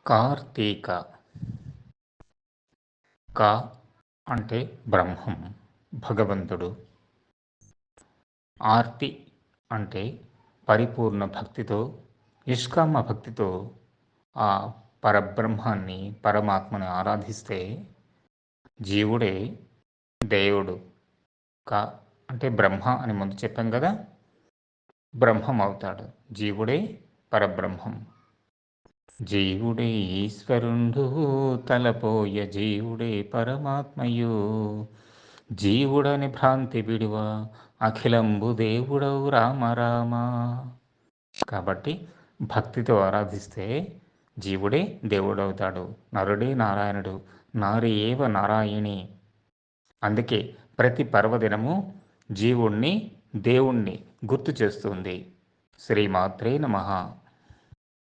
కార్తీక. క అంటే బ్రహ్మం, భగవంతుడు. ఆర్తి అంటే పరిపూర్ణ భక్తితో, నిష్కామ భక్తితో ఆ పరబ్రహ్మాన్ని, పరమాత్మని ఆరాధిస్తే జీవుడే దేవుడు. క అంటే బ్రహ్మ అని ముందు చెప్పాం కదా, బ్రహ్మం అవుతాడు. జీవుడే పరబ్రహ్మం. జీవుడే ఈశ్వరుండు తలపోయ జీవుడే పరమాత్మయు. జీవుడని భ్రాంతి విడువ అఖిలంబు దేవుడవు రామ రామ. కాబట్టి భక్తితో ఆరాధిస్తే జీవుడే దేవుడవుతాడు. నరుడే నారాయణుడు, నారి ఏవ నారాయణి. అందుకే ప్రతి పర్వదినము జీవుణ్ణి, దేవుణ్ణి గుర్తు చేస్తుంది. శ్రీమాత్రే నమః.